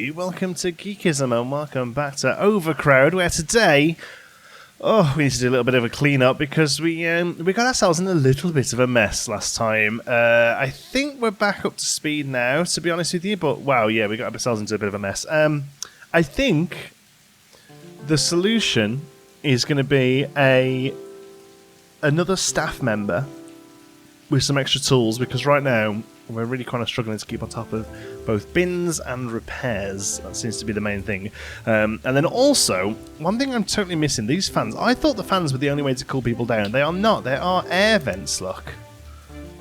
everybody, welcome to Geekism and welcome back to Overcrowd, where today, we need to do a little bit of a clean-up because we got ourselves in a little bit of a mess last time. I think we're back up to speed now, to be honest with you, but wow, yeah, we got ourselves into a bit of a mess. I think the solution is going to be another staff member with some extra tools, because right now we're really kind of struggling to keep on top of both bins and repairs. That seems to be the main thing. And then also, one thing I'm totally missing, these fans. I thought the fans were the only way to cool people down. They are not. They are air vents, look.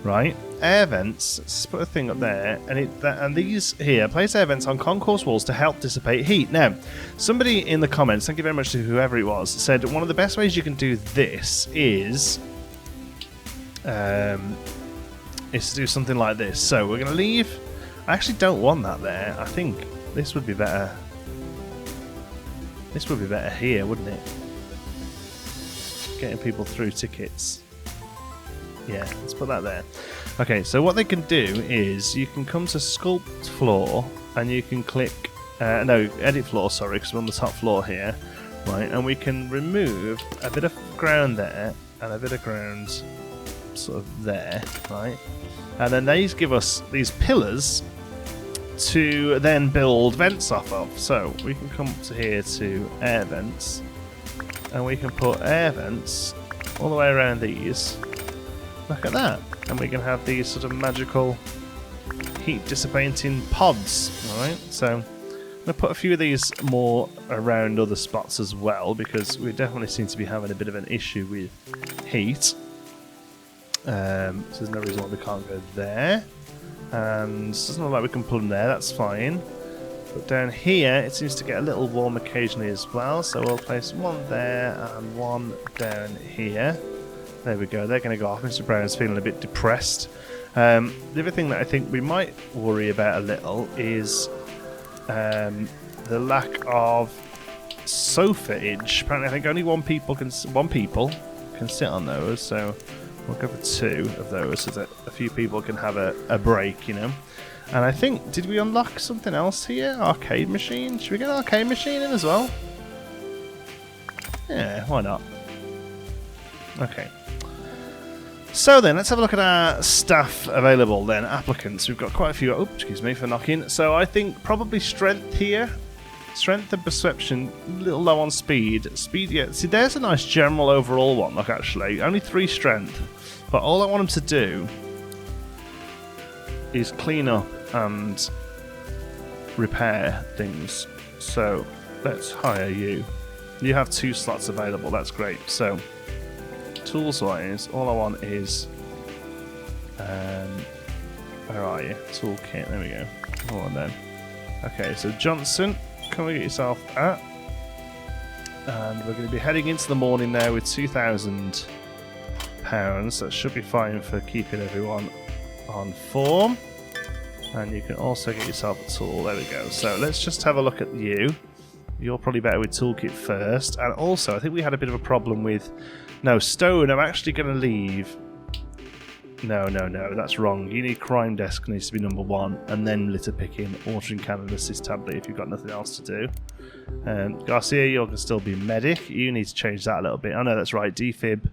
Right? Air vents. Let's put a thing up there. And these here, place air vents on concourse walls to help dissipate heat. Now, somebody in the comments, thank you very much to whoever it was, said one of the best ways you can do this is to do something like this. So we're going to leave. I actually don't want that there. I think this would be better. This would be better here, wouldn't it? Getting people through tickets. Yeah, let's put that there. Okay, so what they can do is you can come to sculpt floor and you can click no, edit floor, sorry, because we're on the top floor here, right? And we can remove a bit of ground there and a bit of ground sort of there, right? And then these give us these pillars to then build vents off of. So we can come to here to air vents, and we can put air vents all the way around these. Look at that. And we can have these sort of magical heat dissipating pods. Alright, so I'm going to put a few of these more around other spots as well, because we definitely seem to be having a bit of an issue with heat. So there's no reason why we can't go there, and it doesn't look like we can pull them there, that's fine. But down here it seems to get a little warm occasionally as well, so we'll place one there and one down here. There we go, they're going to go off. Mr. Brown's feeling a bit depressed. The other thing that I think we might worry about a little is the lack of sofa-age. Apparently I think only one people can sit on those, so we'll go for two of those so that a few people can have a break, you know. And I think, did we unlock something else here? Arcade machine? Should we get an arcade machine in as well? Yeah, why not? Okay. So then, let's have a look at our staff available then. Applicants. We've got quite a few. Oh, excuse me for knocking. So I think probably strength here. Strength and perception, a little low on speed. Speed, yeah. See, there's a nice general overall one, look, actually. Only 3 strength. But all I want them to do is clean up and repair things. So, let's hire you. You have 2 slots available, that's great. So, tools-wise, all I want is... where are you? Toolkit, there we go. Hold on then. Okay, so Johnson... Can we get yourself at? And we're going to be heading into the morning now with £2,000. That should be fine for keeping everyone on form. And you can also get yourself a tool. There we go. So let's just have a look at you. You're probably better with toolkit first. And also, I think we had a bit of a problem with... No, stone, I'm actually going to leave... No, that's wrong. You need crime desk, needs to be number 1, and then litter picking, watering can and assist tablet if you've got nothing else to do. Garcia, you can still be medic. You need to change that a little bit. Oh no, that's right. Defib,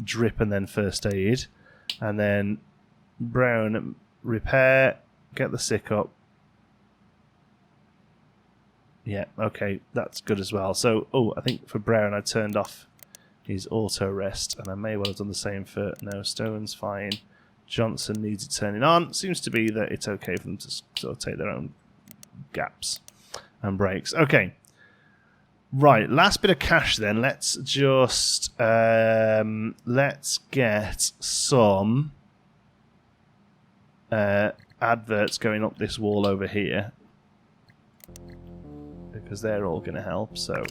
drip, and then first aid. And then Brown, repair, get the sick up. Yeah, okay, that's good as well. So, I think for Brown I turned off his auto rest, and I may well have done the same for no, Stone's fine. Johnson needs it turning on. Seems to be that it's okay for them to sort of take their own gaps and breaks. Okay, right. Last bit of cash then. Let's just let's get some adverts going up this wall over here, because they're all going to help. So.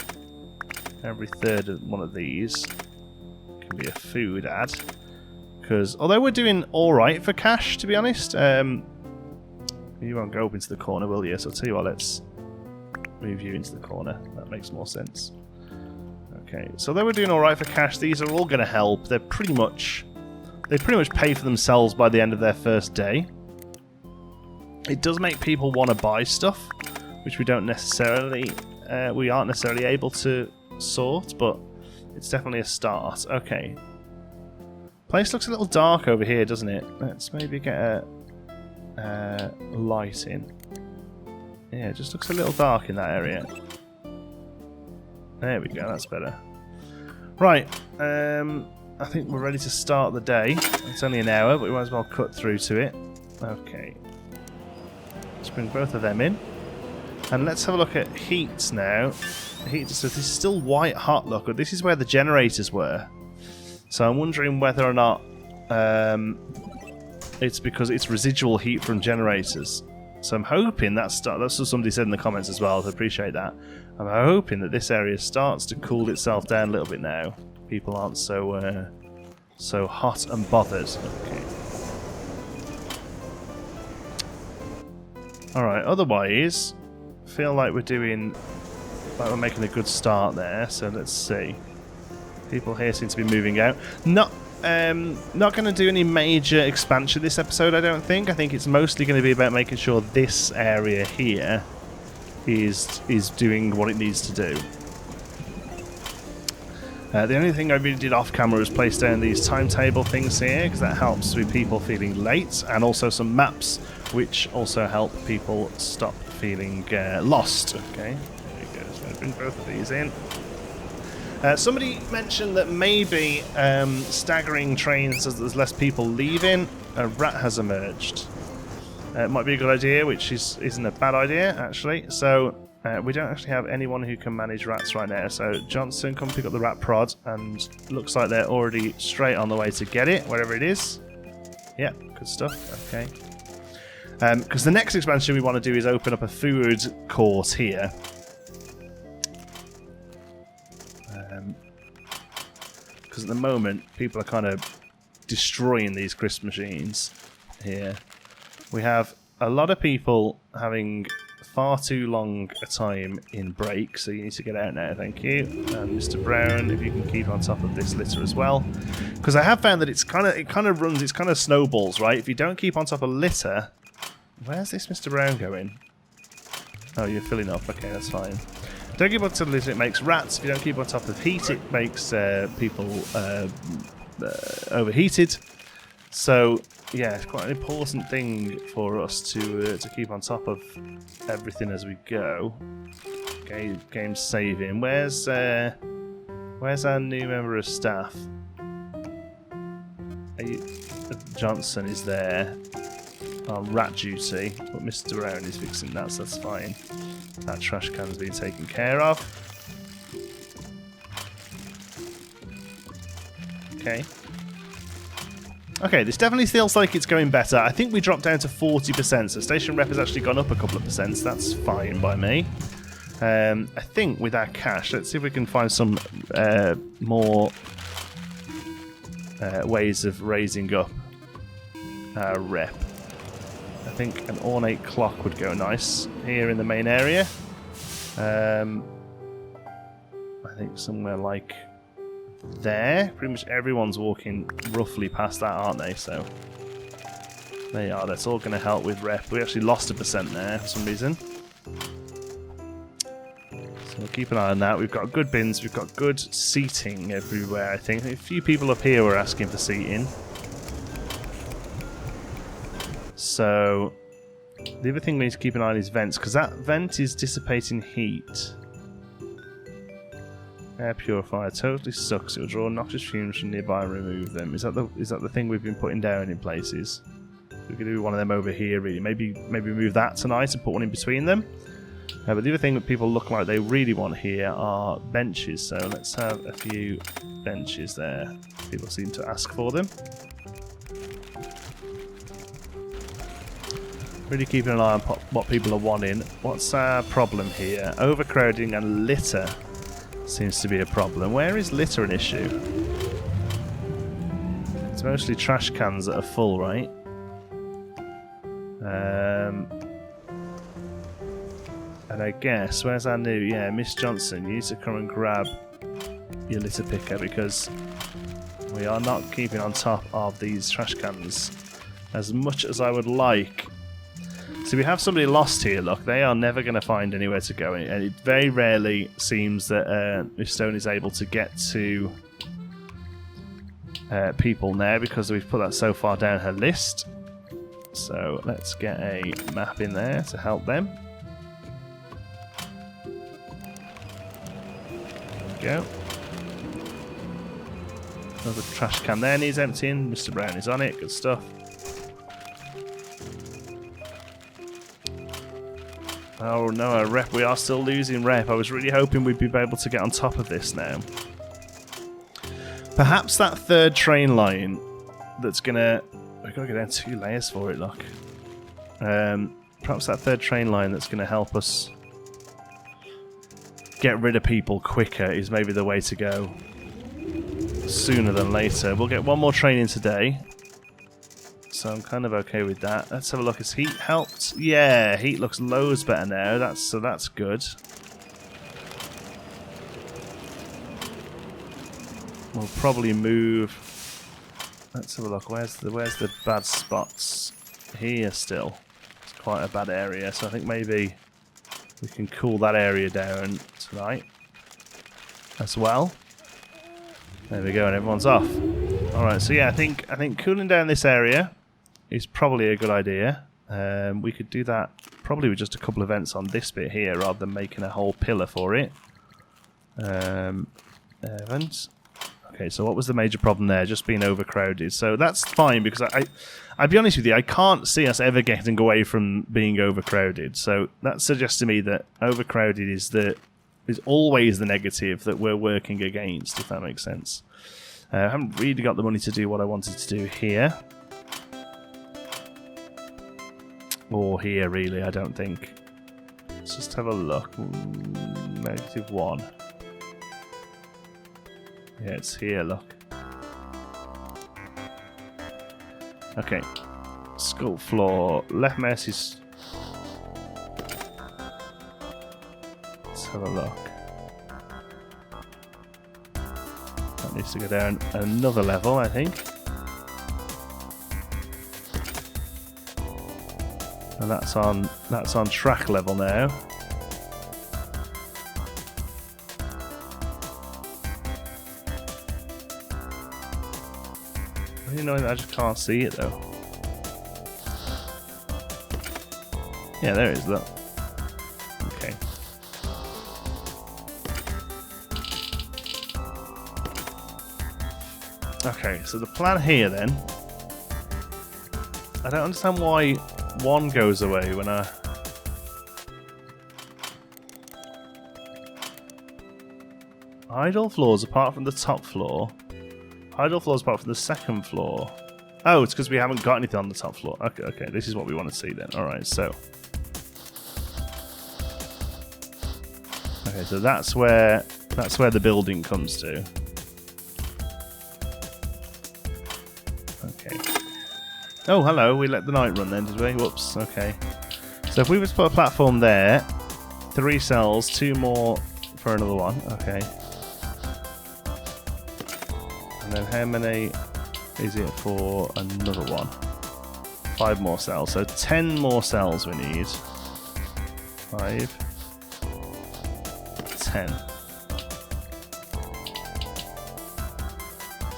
Every third of one of these can be a food ad. Because although we're doing alright for cash, to be honest, you won't go up into the corner, will you? So I'll tell you what, let's move you into the corner. That makes more sense. Okay, so although we're doing alright for cash, these are all going to help. They pretty much pay for themselves by the end of their first day. It does make people want to buy stuff, which we aren't necessarily able to sort, but it's definitely a start. Okay. Place looks a little dark over here, doesn't it? Let's maybe get a light in. Yeah, it just looks a little dark in that area. There we go, that's better. Right, I think we're ready to start the day. It's only an hour, but we might as well cut through to it. Okay. Let's bring both of them in. And let's have a look at heat now. Heat, so this is still white hot, look. This is where the generators were. So I'm wondering whether or not it's because it's residual heat from generators. So I'm hoping that's what somebody said in the comments as well. I appreciate that. I'm hoping that this area starts to cool itself down a little bit now. People aren't so hot and bothered. Okay. All right. Otherwise, I feel like we're making a good start there. So let's see. People here seem to be moving out. Not going to do any major expansion this episode, I don't think. I think it's mostly going to be about making sure this area here is doing what it needs to do. The only thing I really did off camera was place down these timetable things here, because that helps with people feeling late, and also some maps which also help people stop feeling lost. Okay, there we go. So I'm going to bring both of these in. Somebody mentioned that maybe staggering trains as there's less people leaving, a rat has emerged. It might be a good idea, which isn't a bad idea, actually. So we don't actually have anyone who can manage rats right now. So Johnson, come pick up the rat prod, and looks like they're already straight on the way to get it, wherever it is. Yeah, good stuff. Okay. Because the next expansion we want to do is open up a food court here. Because at the moment, people are kind of destroying these crisp machines here. We have a lot of people having far too long a time in break, so you need to get out now, thank you. And Mr. Brown, if you can keep on top of this litter as well. Because I have found that it kind of snowballs, right? If you don't keep on top of litter... Where's this Mr. Brown going? Oh, you're filling up. Okay, that's fine. Don't keep on top of litter, it makes rats. If you don't keep on top of heat, it makes people overheated. So, yeah, it's quite an important thing for us to keep on top of everything as we go. Okay, game saving. Where's our new member of staff? Johnson is there on rat duty, but Mr. Brown is fixing that, so that's fine. That trash can's been taken care of. Okay. Okay, this definitely feels like it's going better. I think we dropped down to 40%, so station rep has actually gone up a couple of percent, so that's fine by me. I think with our cash, let's see if we can find some more ways of raising up our rep. I think an ornate clock would go nice here in the main area. I think somewhere like there. Pretty much everyone's walking roughly past that, aren't they? So they are. That's all going to help with rep. We actually lost 1% there for some reason. So we'll keep an eye on that. We've got good bins. We've got good seating everywhere, I think. A few people up here were asking for seating. So the other thing we need to keep an eye on is vents, because that vent is dissipating heat. Air purifier totally sucks. It will draw noxious fumes from nearby and remove them. Is that the thing we've been putting down in places? We could do one of them over here, really. Maybe move that tonight and put one in between them. But the other thing that people look like they really want here are benches. So let's have a few benches there. People seem to ask for them. Really keeping an eye on what people are wanting. What's our problem here? Overcrowding and litter seems to be a problem. Where is litter an issue? It's mostly trash cans that are full, right? And I guess, where's our new... Yeah, Miss Johnson, you need to come and grab your litter picker, because we are not keeping on top of these trash cans as much as I would like. So we have somebody lost here, look. They are never going to find anywhere to go. And it very rarely seems that Miss Stone is able to get to people now because we've put that so far down her list. So let's get a map in there to help them. There we go. Another trash can there needs emptying. Mr. Brown is on it. Good stuff. Oh no, our rep. We are still losing rep. I was really hoping we'd be able to get on top of this now. Perhaps that third train line that's gonna... We've got to go down 2 layers for it, look. Perhaps that third train line that's going to help us get rid of people quicker is maybe the way to go. Sooner than later. We'll get one more train in today. So I'm kind of okay with that. Let's have a look. Has heat helped? Yeah, heat looks loads better now. So that's good. We'll probably move... Let's have a look. Where's the bad spots? Here still. It's quite a bad area, so I think maybe we can cool that area down tonight as well. There we go, and everyone's off. Alright, so yeah, I think cooling down this area is probably a good idea. We could do that probably with just a couple of vents on this bit here rather than making a whole pillar for it. Vents. Okay, so what was the major problem there? Just being overcrowded. So that's fine because I'll be honest with you, I can't see us ever getting away from being overcrowded. So that suggests to me that overcrowded is always the negative that we're working against, if that makes sense. I haven't really got the money to do what I wanted to do here. Or here, really, I don't think. Let's just have a look. -1. Yeah, it's here, look. Okay. Sculpt floor. Left mouse is... Let's have a look. That needs to go down another level, I think. And that's on track level now. Really annoying that I just can't see it though. Yeah, there it is, look. Okay. Okay, so the plan here then. I don't understand why one goes away when I... Idle floors apart from the top floor. Idle floors apart from the second floor. Oh, it's because we haven't got anything on the top floor. Okay, okay, this is what we want to see then. Alright, so... Okay, so that's where the building comes to. Okay. Oh, hello, we let the night run then, did we? Whoops, okay. So if we were to put a platform there, 3 cells, 2 more for another one, okay. And then how many is it for another one? 5 more cells, so 10 more cells we need. 5, 10.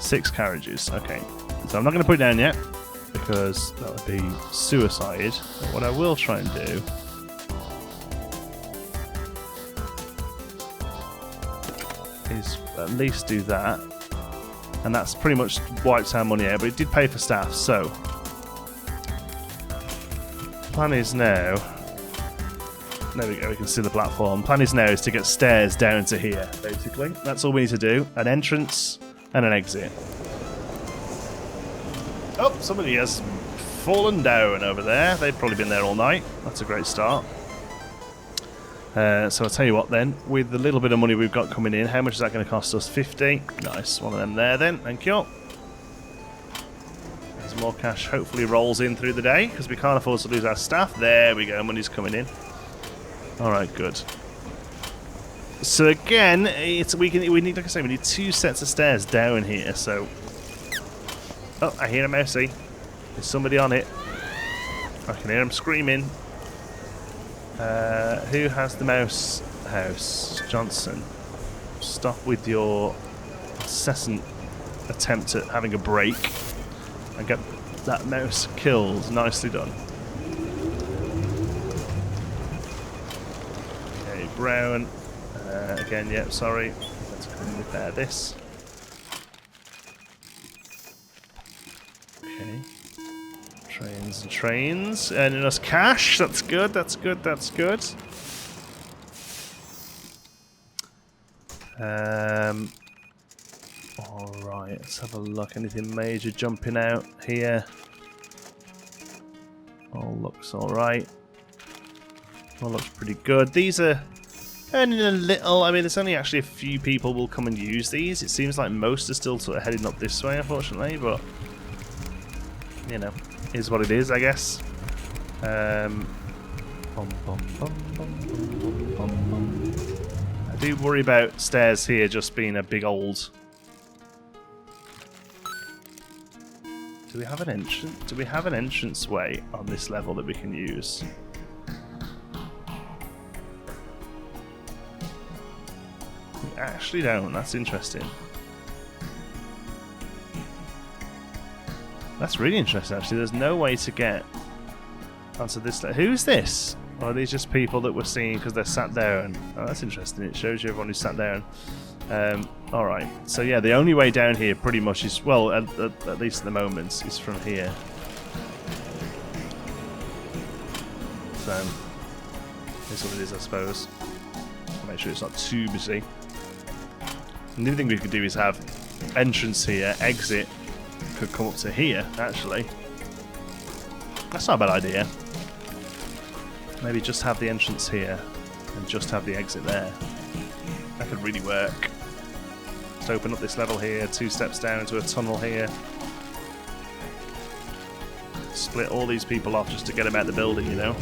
6 carriages, okay. So I'm not going to put it down yet, because that would be suicide. But what I will try and do is at least do that. And that's pretty much wipes our money out, but it did pay for staff, so... Plan is now... There we go, we can see the platform. Plan is now is to get stairs down to here, basically. That's all we need to do. An entrance and an exit. Oh, somebody has fallen down over there. They've probably been there all night. That's a great start. So I'll tell you what then, with the little bit of money we've got coming in, how much is that going to cost us? 50. Nice, one of them there then, thank you. There's more cash hopefully rolls in through the day, because we can't afford to lose our staff. There we go, money's coming in. Alright, good. So again, we need, like I say, we need 2 sets of stairs down here, so... Oh, I hear a mousey. There's somebody on it. I can hear him screaming. Who has the mouse house? Johnson. Stop with your incessant attempt at having a break and get that mouse killed. Nicely done. Okay, Brown. Again, yep, sorry. Let's go and repair this. Okay. Trains and trains. Earning us cash. That's good, that's good, that's good. Alright, let's have a look. Anything major jumping out here? All looks alright. All looks pretty good. These are earning a little. I mean, there's only actually a few people will come and use these. It seems like most are still sort of heading up this way, unfortunately, but you know, is what it is, I guess. I do worry about stairs here just being a big old. Do we have an entrance? Do we have an entranceway on this level that we can use? We actually don't. That's interesting. That's really interesting, actually. There's no way to get onto this. Who's this? Or are these just people that we're seeing because they're sat down? Oh, that's interesting. It shows you everyone who's sat down. Alright. So, yeah, the only way down here pretty much is, well, at least at the moment, is from here. So, that's what it is, I suppose. Make sure it's not too busy. And the other thing we could do is have entrance here, exit. Could come up to here, actually. That's not a bad idea. Maybe just have the entrance here and just have the exit there. That could really work. Just open up this level here, 2 steps down into a tunnel here. Split all these people off just to get them out of the building, you know.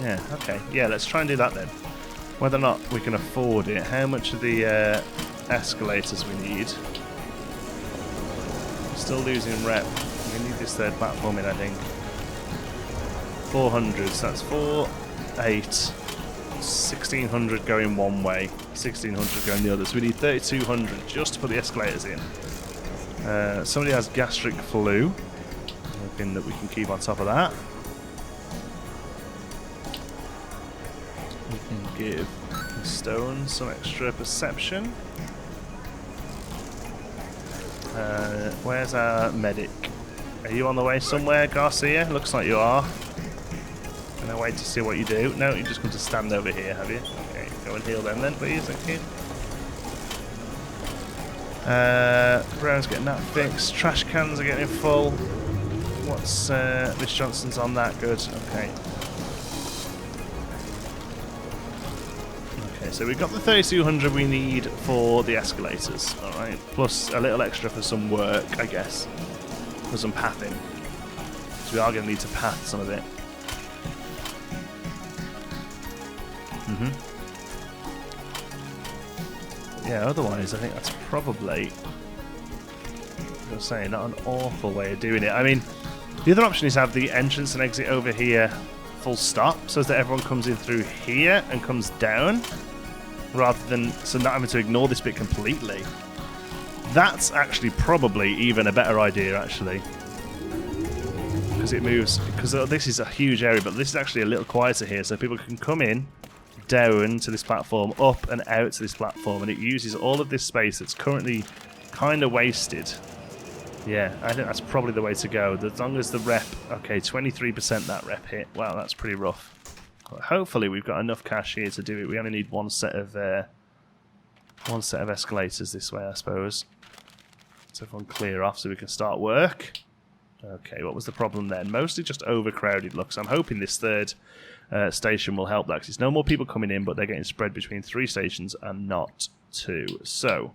Yeah, okay. Yeah, let's try and do that then. Whether or not we can afford it. How much of the escalators we need? Still losing rep. We need this third platform in, I think. 400, so that's 4, 8, 1600 going one way, 1600 going the other. So we need 3200 just to put the escalators in. Somebody has gastric flu. Hoping that we can keep on top of that. We can give Stone some extra perception. Where's our medic? Are you on the way somewhere, Garcia? Looks like you are. Gonna wait to see what you do. No, you just come to stand over here, have you? Okay, go and heal them then, please. Thank you. Brown's getting that fixed. Trash cans are getting full. What's Miss Johnson's on that? Good. Okay. So we've got the 3200 we need for the escalators, alright, plus a little extra for some work, I guess, for some pathing. So we are going to need to path some of it. Yeah, otherwise I think that's probably, I'm saying, not an awful way of doing it. I mean, the other option is have the entrance and exit over here full stop, so that everyone comes in through here and comes down. Rather than not having to ignore this bit completely. That's actually probably even a better idea, actually. Because it moves, because this is a huge area, but this is actually a little quieter here, so people can come in, down to this platform, up and out to this platform, and it uses all of this space that's currently kind of wasted. Yeah, I think that's probably the way to go. As long as the rep, okay, 23% that rep hit. Wow, that's pretty rough. Hopefully we've got enough cash here to do it. We only need one set of escalators this way, I suppose. So everyone clear off so we can start work. Okay, what was the problem then? Mostly just overcrowded looks. I'm hoping this third station will help that, because there's no more people coming in, but they're getting spread between 3 stations and not 2. So,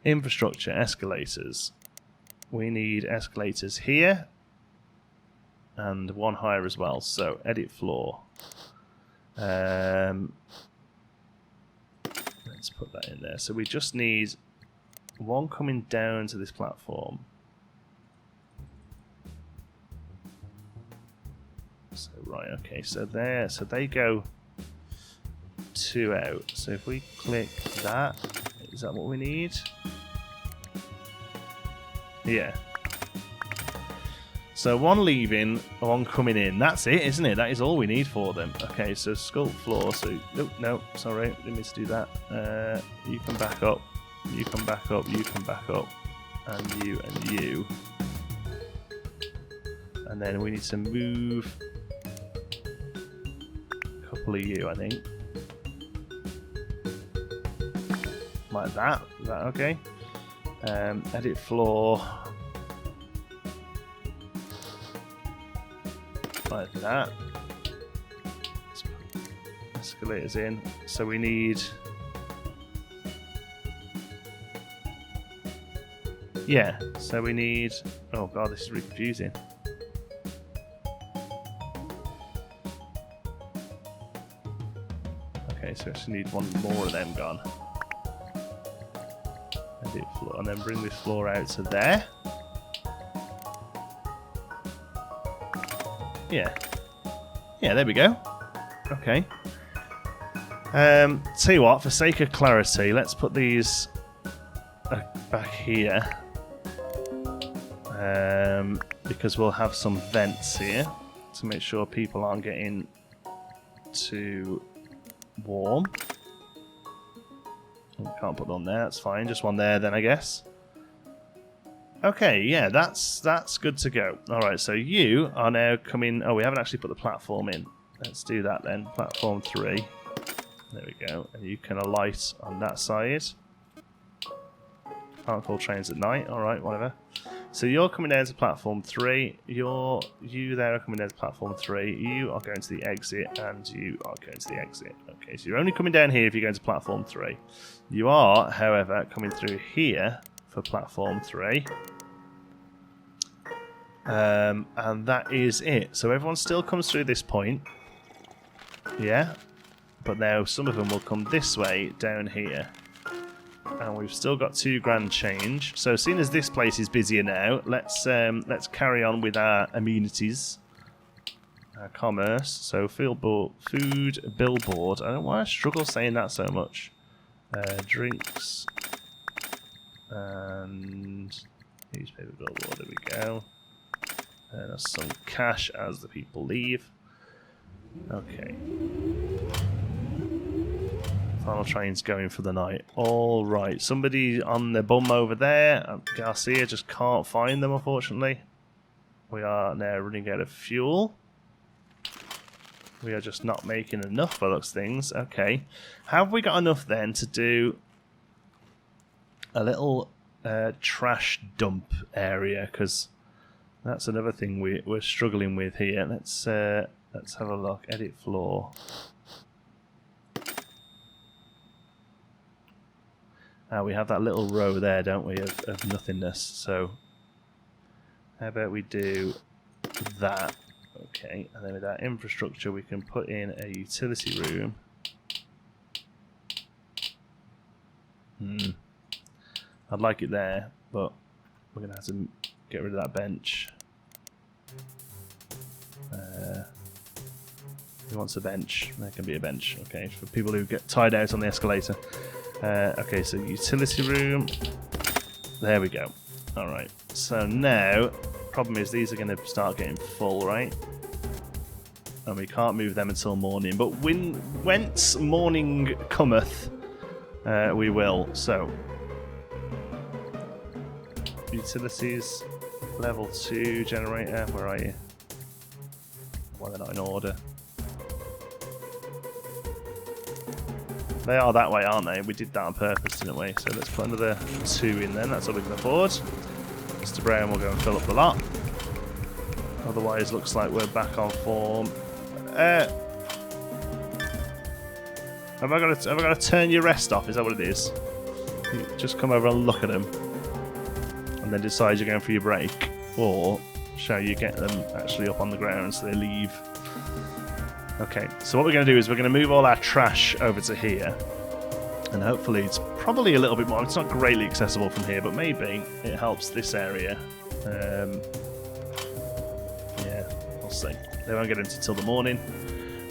infrastructure, escalators. We need escalators here. And 1 higher as well. So, edit floor. Let's put that in there. So we just need 1 coming down to this platform. So right, okay, so there, so they go 2 out. So if we click that, is that what we need? Yeah. So 1 leaving, 1 coming in. That's it, isn't it? That is all we need for them. Okay, so sculpt floor. So no, sorry, didn't mean to do that. You come back up. You come back up. You come back up, and you and you. And then we need to move a couple of you, I think. Like that. Is that okay? Edit floor. Like that. Let's put escalators in. So we need. Yeah, so we need. Oh god, this is really confusing. Okay, so we actually need 1 more of them gone. Edit floor, and then bring this floor out to there. Yeah. Yeah, there we go. Okay. Tell you what, for sake of clarity, let's put these back here. Because we'll have some vents here to make sure people aren't getting too warm. Can't put one there, that's fine. Just one there then, I guess. Okay, yeah, that's good to go. Alright, so you are now coming... Oh, we haven't actually put the platform in. Let's do that then. Platform 3. There we go. And you can alight on that side. Can't call trains at night. Alright, whatever. So you're coming down to platform 3. You there are coming down to platform 3. You are going to the exit, and you are going to the exit. Okay, so you're only coming down here if you're going to platform 3. You are, however, coming through here for platform 3. And that is it. So everyone still comes through this point. Yeah. But now some of them will come this way down here. And we've still got 2 grand change. So seeing as this place is busier now, let's carry on with our amenities. Our commerce. So food billboard. I don't know why I struggle saying that so much. Drinks. And newspaper billboard, there we go. And some cash as the people leave. Okay. Final train's going for the night. Alright, somebody on the bum over there. Garcia, just can't find them, unfortunately. We are now running out of fuel. We are just not making enough by those things. Okay. Have we got enough then to do a little trash dump area? Because that's another thing we're struggling with here. Let's have a look. Edit floor. We have that little row there, don't we, of nothingness. So how about we do that? Okay, and then with that infrastructure, we can put in a utility room. I'd like it there, but we're going to have to get rid of that bench. Who wants a bench? There can be a bench, okay, for people who get tied out on the escalator. Okay, so utility room. There we go. Alright, so now, problem is these are going to start getting full, right? And we can't move them until morning. But whence morning cometh, we will. So, utilities, level 2 generator. Where are you? Well, they're not in order. They are that way, aren't they? We did that on purpose, didn't we? So let's put another 2 in then. That's all we can afford. Mr. Brown will go and fill up the lot. Otherwise, looks like we're back on form. Have I got to turn your rest off? Is that what it is? You just come over and look at them, and then decide you're going for your break, or shall you get them actually up on the ground so they leave? Okay, so what we're going to do is we're going to move all our trash over to here, and hopefully it's probably a little bit more. It's not greatly accessible from here, but maybe it helps this area. Yeah, We'll see. They won't get into it till the morning.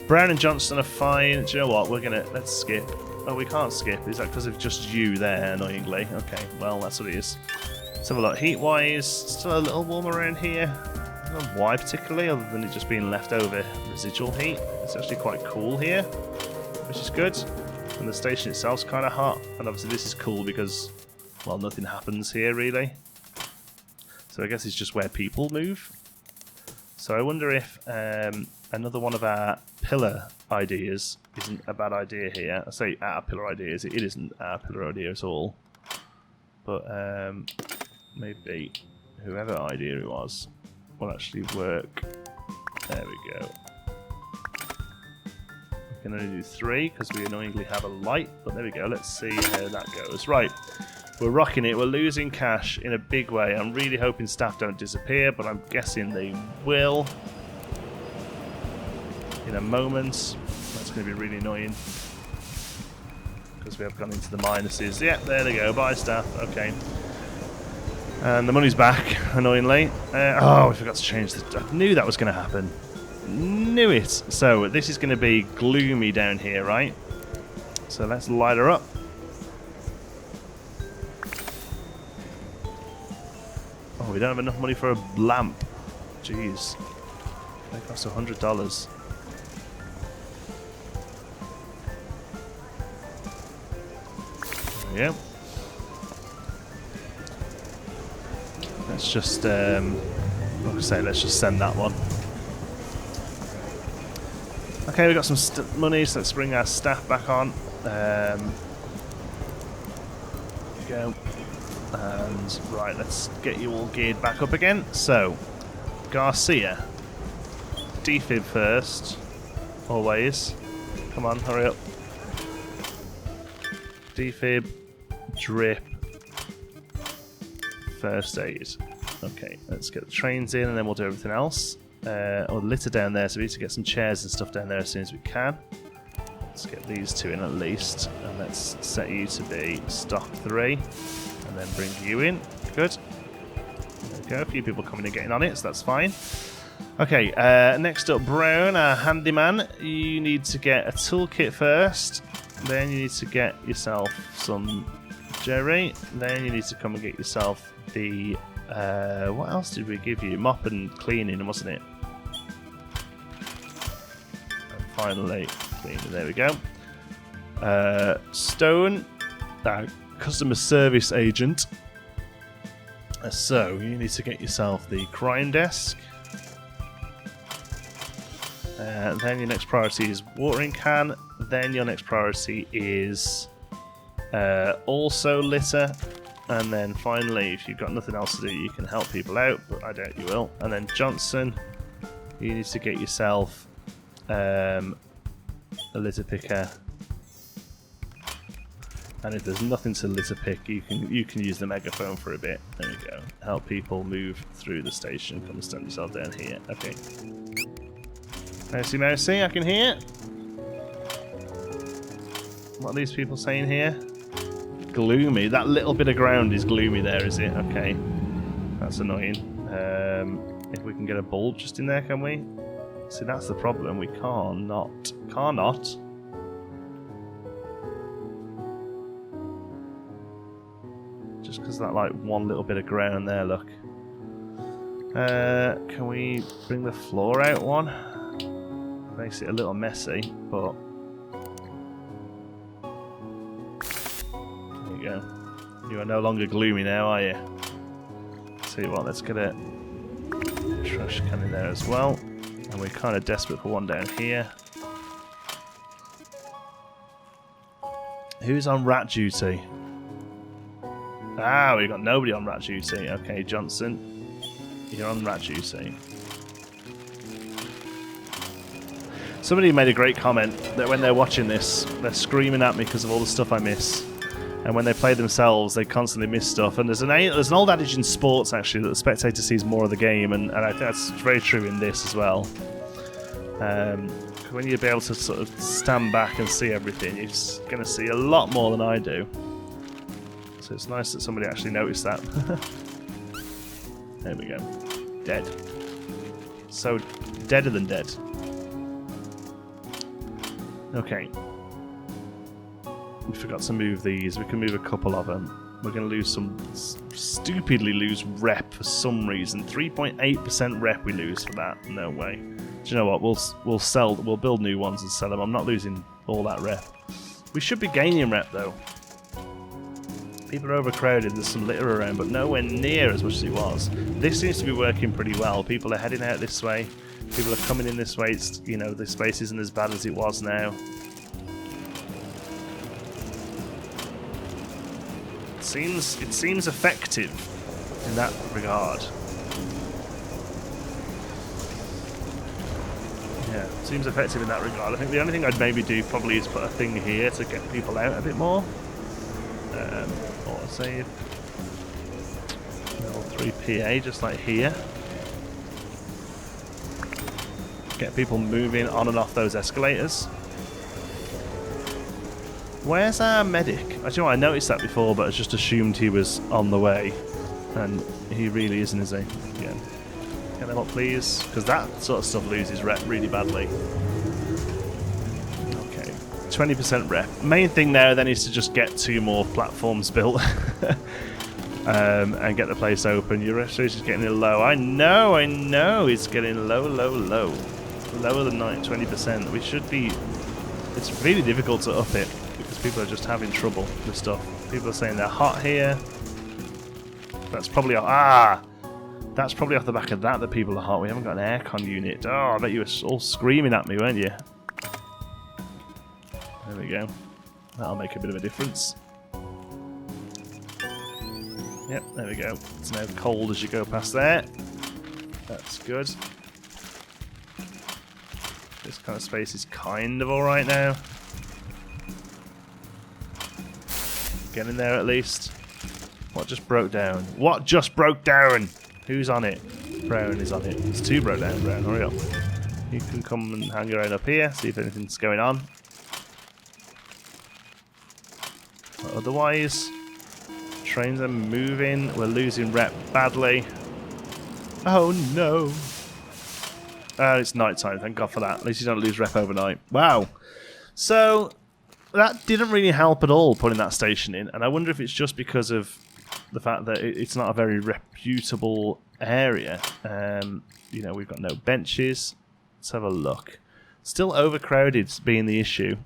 Brown and Johnston are fine. Do you know what? Let's skip. Oh, we can't skip. Is that because of just you there, annoyingly? Okay, well, that's what it is. Let's have a look. Heat-wise, still a little warm around here. I don't know why particularly, other than it just being leftover residual heat. It's actually quite cool here, which is good. And the station itself's kind of hot. And obviously this is cool because, well, nothing happens here, really. So I guess it's just where people move. So I wonder if another one of our pillar ideas isn't a bad idea here. I say our pillar ideas, it isn't our pillar idea at all. But maybe whoever idea it was will actually work. There we go. We can only do 3 because we annoyingly have a light, but there we go. Let's see how that goes. Right, we're rocking it. We're losing cash in a big way. I'm really hoping staff don't disappear, but I'm guessing they will in a moment. That's going to be really annoying because we have gone into the minuses. Yeah, there they go. Bye, staff. Okay. And the money's back, annoyingly. Oh, I forgot to change the... I knew that was going to happen. Knew it. So, this is going to be gloomy down here, right? So, let's light her up. Oh, we don't have enough money for a lamp. Jeez. They cost $100. There we go. Let's just, like I say, let's just send that one. Okay, we've got some money, so let's bring our staff back on. There we go. And, right, let's get you all geared back up again. So, Garcia. Defib first. Always. Come on, hurry up. Defib. Drip. First aid. Okay, let's get the trains in and then we'll do everything else. Or litter down there, so we need to get some chairs and stuff down there as soon as we can. Let's get these 2 in at least. And let's set you to be stock 3. And then bring you in. Good. There we go, a few people coming and getting on it, so that's fine. Okay, next up, Brown, our handyman. You need to get a toolkit first. Then you need to get yourself some Jerry. Then you need to come and get yourself the what else did we give you? Mop and cleaning, wasn't it? And finally cleaning. There we go. Stone, customer service agent. So you need to get yourself the crime desk. Then your next priority is watering can. Then your next priority is also litter. And then finally, if you've got nothing else to do, you can help people out, but I doubt you will. And then Johnson, you need to get yourself a litter picker. And if there's nothing to litter pick, you can use the megaphone for a bit. There we go. Help people move through the station. Come and stand yourself down here. Okay. Mousy, mousy, I can hear. What are these people saying here? Gloomy. That little bit of ground is gloomy there, is it? Okay. That's annoying. If we can get a bulb just in there, can we? See, that's the problem. We cannot. Just because that, like, one little bit of ground there, look. Can we bring the floor out one? Makes it a little messy, but... There you go. You are no longer gloomy now, are you? Tell you what, let's get a trash can in there as well. And we're kind of desperate for one down here. Who's on rat duty? Ah, we've got nobody on rat duty. Okay, Johnson, you're on rat duty. Somebody made a great comment that when they're watching this, they're screaming at me because of all the stuff I miss. And when they play themselves, they constantly miss stuff. And there's an old adage in sports, actually, that the spectator sees more of the game. And I think that's very true in this as well. When you'll be able to sort of stand back and see everything, you're going to see a lot more than I do. So it's nice that somebody actually noticed that. There we go. Dead. So deader than dead. Okay. We forgot to move these. We can move a couple of them. We're going to lose some... stupidly lose rep for some reason. 3.8% rep we lose for that. No way. Do you know what? We'll build new ones and sell them. I'm not losing all that rep. We should be gaining rep though. People are overcrowded. There's some litter around, but nowhere near as much as it was. This seems to be working pretty well. People are heading out this way. People are coming in this way. It's, you know, the space isn't as bad as it was now. It seems effective in that regard. Yeah, seems effective in that regard. I think the only thing I'd maybe do probably is put a thing here to get people out a bit more. Auto save. Level 3 PA, just like here. Get people moving on and off those escalators. Where's our medic? Actually, I noticed that before, but I just assumed he was on the way. And he really isn't, is he? Yeah. Get them up, please. Because that sort of stuff loses rep really badly. Okay. 20% rep. Main thing now then is to just get 2 more platforms built. And get the place open. Your restoration is getting low. I know. It's getting low. Lower than 20%. We should be... It's really difficult to up it. People are just having trouble with stuff. People are saying they're hot here. That's probably that's probably off the back of that people are hot. We haven't got an aircon unit. Oh, I bet you were all screaming at me, weren't you? There we go. That'll make a bit of a difference. Yep, there we go. It's now cold as you go past there. That's good. This kind of space is kind of alright now. Get in there at least. What just broke down? What just broke down? Who's on it? Brown is on it. It's 2 broke down, Brown. Hurry up. You can come and hang around up here, see if anything's going on. But otherwise, trains are moving. We're losing rep badly. Oh no. It's night time. Thank God for that. At least you don't lose rep overnight. Wow. So... that didn't really help at all, putting that station in, and I wonder if it's just because of the fact that it's not a very reputable area. You know, we've got no benches. Let's have a look. Still overcrowded being the issue.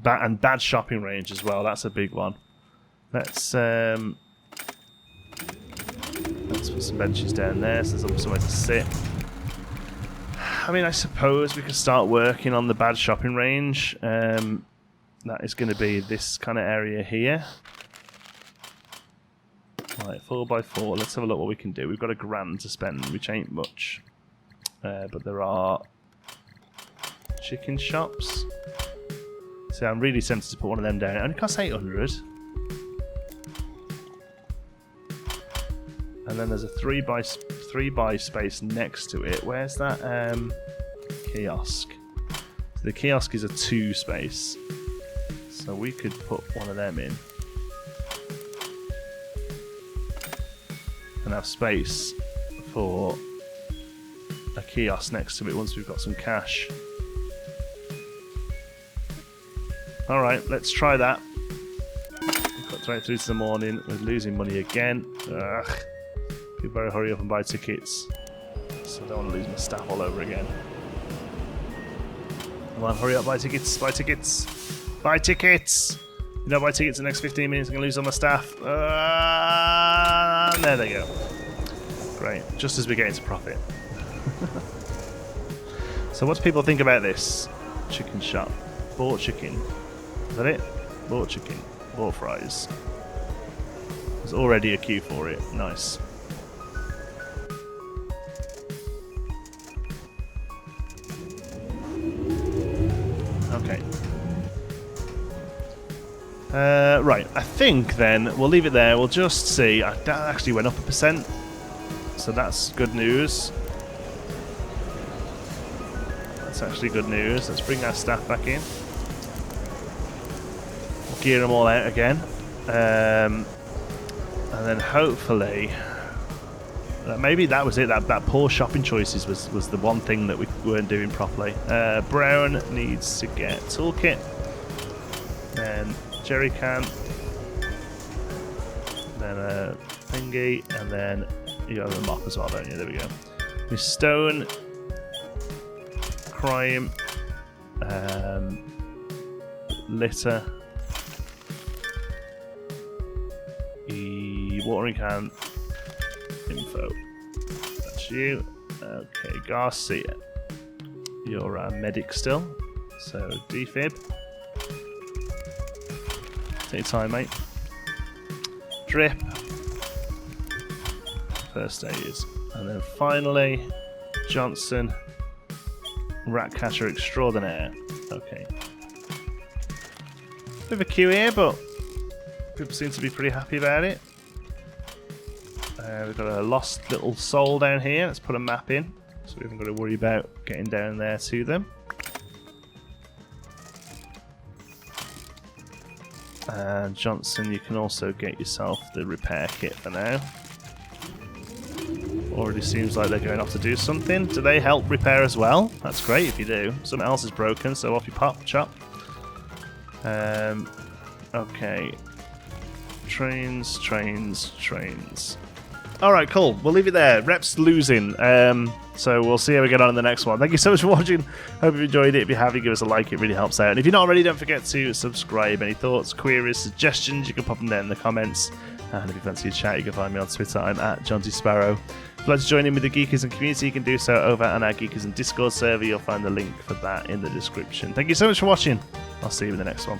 And bad shopping range as well, that's a big one. Let's put some benches down there so there's somewhere to sit. I mean, I suppose we could start working on the bad shopping range. That is going to be this kind of area here. Right, 4x4. Let's have a look what we can do. We've got £1,000 to spend, which ain't much. But there are chicken shops. So I'm really tempted to put one of them down. It only costs 800. And then there's a 3x space next to it. Where's that kiosk? So the kiosk is a 2 space. So we could put one of them in. And have space for a kiosk next to it once we've got some cash. Alright, let's try that. We've got right through to the morning. We're losing money again. Ugh. People better hurry up and buy tickets. So I don't want to lose my staff all over again. Come on, hurry up, buy tickets, buy tickets. Buy tickets! You don't buy tickets in the next 15 minutes, I'm going to lose all my staff. There they go. Great, just as we get into profit. So what do people think about this? Chicken shop. Bought chicken. Is that it? Bought chicken. Bought fries. There's already a queue for it. Nice. Okay. Right, I think then we'll leave it there. We'll just see. That actually went up 1%. So that's good news. That's actually good news. Let's bring our staff back in. We'll gear them all out again. And then hopefully Maybe that was it. That poor shopping choices was the one thing that we weren't doing properly. Brown needs to get toolkit. Then jerry can. Then a thingy, and then you have a mop as well, don't you? There we go. With stone, crime, litter, watering can, info. That's you. Okay, Garcia. You're a medic still, so defib. Take your time, mate. Drip. First aid. And then finally, Johnson, rat catcher extraordinaire. Okay. Bit of a queue here, but people seem to be pretty happy about it. We've got a lost little soul down here. Let's put a map in, so we haven't got to worry about getting down there to them. And Johnson, you can also get yourself the repair kit for now. Already seems like they're going off to do something. Do they help repair as well? That's great if you do. Something else is broken, so off you pop, chop. Okay. Trains. Alright, cool. We'll leave it there. Rep's losing. So we'll see how we get on in the next one. Thank you so much for watching. Hope you enjoyed it. If you have, give us a like. It really helps out. And if you're not already, don't forget to subscribe. Any thoughts, queries, suggestions, you can pop them down in the comments. And if you fancy a chat, you can find me on Twitter. I'm at Johnsy Sparrow. If you'd like to join in with the Geekism community, you can do so over on our Geekism Discord server. You'll find the link for that in the description. Thank you so much for watching. I'll see you in the next one.